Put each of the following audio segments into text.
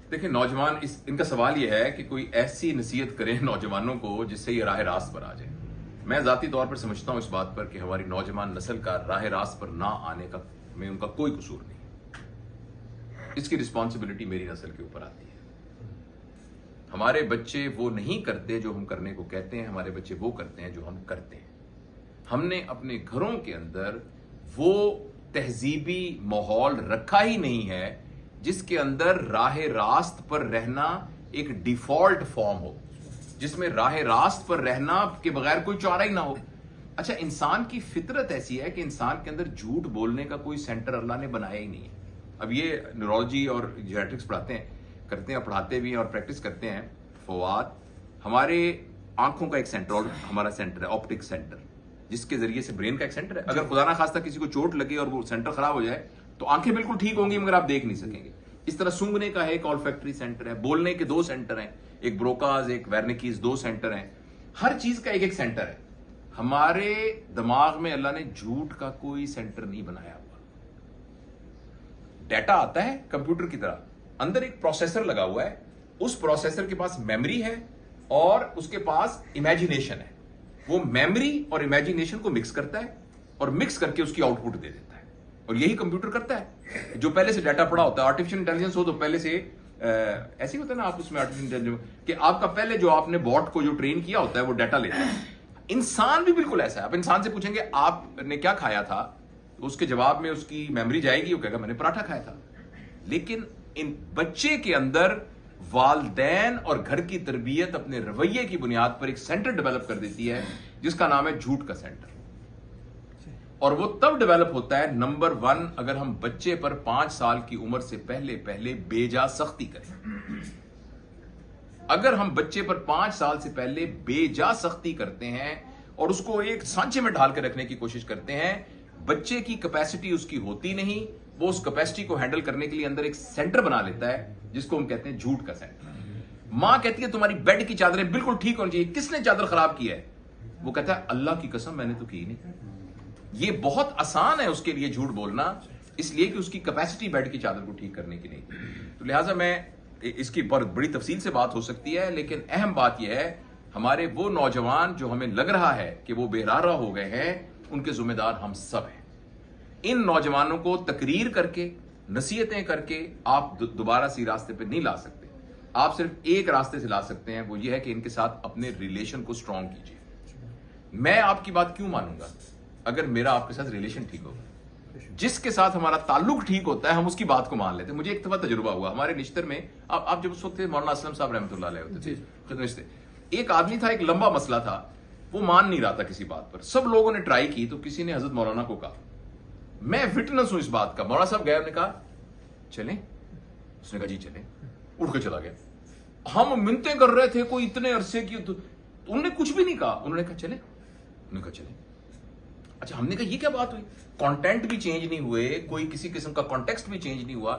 देखिए, नौजवान इनका सवाल यह है कि कोई ऐसी नसीहत करें नौजवानों को जिससे ये राह रास्त पर आ जाए। मैं जाती तौर पर समझता हूं इस बात पर कि हमारी नौजवान नस्ल का राह रास्त पर ना आने का में उनका कोई कसूर नहीं। इसकी रिस्पॉन्सिबिलिटी मेरी नस्ल के ऊपर आती है। हमारे बच्चे वो नहीं करते जो हम करने को कहते हैं, हमारे बच्चे वो करते हैं जो हम करते हैं। हमने अपने घरों के अंदर वो तहजीबी माहौल रखा ही नहीं है जिसके अंदर राह रास्त पर रहना एक डिफॉल्ट फॉर्म हो, जिसमें राह रास्त पर रहना के बगैर कोई चारा ही ना हो। अच्छा, इंसान की फितरत ऐसी है कि इंसान के अंदर झूठ बोलने का कोई सेंटर अल्लाह ने बनाया ही नहीं है। अब ये न्यूरोलॉजी और जेनेटिक्स पढ़ाते भी हैं और प्रैक्टिस करते हैं। फवाद, हमारे आंखों का एक सेंटर और हमारा सेंटर है ऑप्टिक सेंटर, जिसके जरिए से ब्रेन का एक सेंटर है। अगर खुदा ना खास्ता किसी को चोट लगे और वो सेंटर खराब हो जाए तो आंखें बिल्कुल ठीक होंगी मगर आप देख नहीं सकेंगे। इस तरह सूंघने का है एक ऑल्फैक्टरी सेंटर है, बोलने के 2 सेंटर हैं, एक ब्रोकाज एक वेर्निकीज, 2 सेंटर हैं। हर चीज का एक एक सेंटर है। हमारे दिमाग में अल्लाह ने झूठ का कोई सेंटर नहीं बनाया हुआ। डाटा आता है कंप्यूटर की तरह, अंदर एक प्रोसेसर लगा हुआ है, उस प्रोसेसर के पास मेमोरी है और उसके पास इमेजिनेशन है। वो मेमोरी और इमेजिनेशन को मिक्स करता है और मिक्स करके उसकी आउटपुट दे देता है। और यही कंप्यूटर करता है। जो पहले से डाटा पड़ा होता है, आर्टिफिशियल इंटेलिजेंस हो तो पहले से ऐसे ही होता है ना, आप उसमें आर्टिफिशियल इंटेलिजेंस कि आपका पहले जो आपने बॉट को जो ट्रेन किया होता है वो डाटा लेता है। इंसान भी बिल्कुल ऐसा है। आप इंसान से पूछेंगे आपने क्या खाया था, तो उसके जवाब में उसकी मेमोरी जाएगी, वो कहेगा मैंने पराठा खाया था। लेकिन इन बच्चे के अंदर वालदैन और घर की तरबियत अपने रवैये की बुनियाद पर एक सेंटर डेवलप कर देती है जिसका नाम है झूठ का सेंटर। और वो तब डेवलप होता है, नंबर 1, अगर हम बच्चे पर 5 साल की उम्र से पहले बेजा सख्ती करें। अगर हम बच्चे पर 5 साल से पहले बेजा सख्ती करते हैं और उसको एक सांचे में ढाल के रखने की कोशिश करते हैं, बच्चे की कैपेसिटी उसकी होती नहीं, वो उस कैपेसिटी को हैंडल करने के लिए अंदर एक सेंटर बना लेता है जिसको हम कहते हैं झूठ का सेंटर। मां कहती है तुम्हारी बेड की चादरें बिल्कुल ठीक होनी चाहिए, किसने चादर खराब की है? वो कहता है अल्लाह की कसम मैंने तो की नहीं। ये बहुत आसान है उसके लिए झूठ बोलना, इसलिए कि उसकी कैपेसिटी बेड की चादर को ठीक करने की नहीं। तो लिहाजा मैं इसकी बड़ी तफसील से बात हो सकती है, लेकिन अहम बात यह है हमारे वो नौजवान जो हमें लग रहा है कि वो बेरारा हो गए हैं, उनके जिम्मेदार हम सब हैं। इन नौजवानों को तकरीर करके, नसीहतें करके आप दोबारा सी रास्ते पे नहीं ला सकते। आप सिर्फ एक रास्ते से ला सकते हैं, वो ये है कि इनके साथ अपने रिलेशन को स्ट्रांग कीजिए। मैं आपकी बात क्यों मानूंगा अगर मेरा आपके साथ रिलेशन ठीक होगा? जिसके साथ हमारा ताल्लुक ठीक होता है हम उसकी बात को मान लेते हैं। मुझे एक दफा तजुर्बा हुआ हमारे निश्तर में, आप जब उस वक्त मौलाना असलम साहब रहमतुल्लाह अलैह होते थे, एक आदमी था, एक लंबा मसला था, वो मान नहीं रहा था किसी बात पर। सब लोगों ने ट्राई की तो किसी ने हजरत मौलाना को कहा, मैं विटनेस हूं इस बात का। मौलाना साहब गए, ने कहा चलें? उसने कहा जी चलें। उठ के चला गया। हम मिन्नतें कर रहे थे कोई इतने अरसे की, तो उन्होंने कुछ भी नहीं कहा। उन्होंने कहा चले? उन्होंने कहा चले। अच्छा, हमने कहा ये क्या बात हुई? कंटेंट भी चेंज नहीं हुए, कोई किसी किस्म का कॉन्टेक्स्ट भी चेंज नहीं हुआ।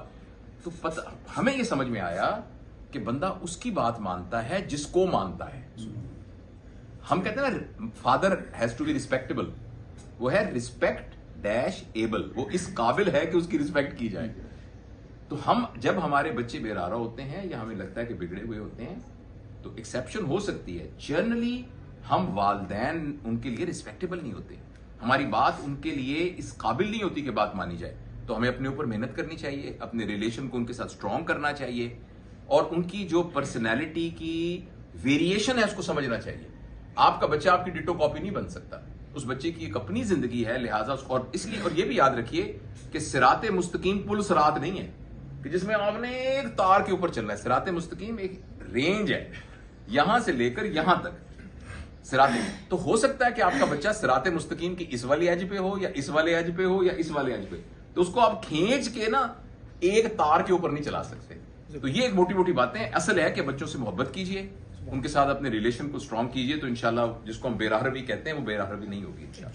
तो पता हमें ये समझ में आया कि बंदा उसकी बात मानता है जिसको मानता है। हम कहते हैं ना, father has to be respectable. वो है रिस्पेक्ट डैश एबल, वो इस काबिल है कि उसकी रिस्पेक्ट की जाए। तो हम जब हमारे बच्चे बेरारा होते हैं या हमें लगता है कि बिगड़े हुए होते हैं तो एक्सेप्शन हो सकती है। जनरली हम वालदैन उनके लिए रिस्पेक्टेबल नहीं होते, हमारी बात उनके लिए इस काबिल नहीं होती कि बात मानी जाए। तो हमें अपने ऊपर मेहनत करनी चाहिए, अपने रिलेशन को उनके साथ स्ट्रांग करना चाहिए और उनकी जो पर्सनैलिटी की वेरिएशन है उसको समझना चाहिए। आपका बच्चा आपकी डिटो कॉपी नहीं बन सकता, उस बच्चे की एक अपनी जिंदगी है, लिहाजा और इसलिए। और ये भी याद रखिए कि सिराते मुस्तकीम पुल सिरात नहीं है कि जिसमें आपने एक तार के ऊपर चलना है। सिराते मुस्तकीम एक रेंज है, यहां से लेकर यहां तक सिराते। तो हो सकता है कि आपका बच्चा सिराते मुस्तकीम की इस वाले एज पे हो या इस वाले एज पे हो या इस वाले एज पे, तो उसको आप खींच के ना एक तार के ऊपर नहीं चला सकते। तो ये एक मोटी मोटी बातें। असल है कि बच्चों से मोहब्बत कीजिए, उनके साथ अपने रिलेशन को स्ट्रांग कीजिए, तो इंशाल्लाह जिसको हम बेराहरवी कहते हैं वो बेराहरवी नहीं होगी इंशाल्लाह।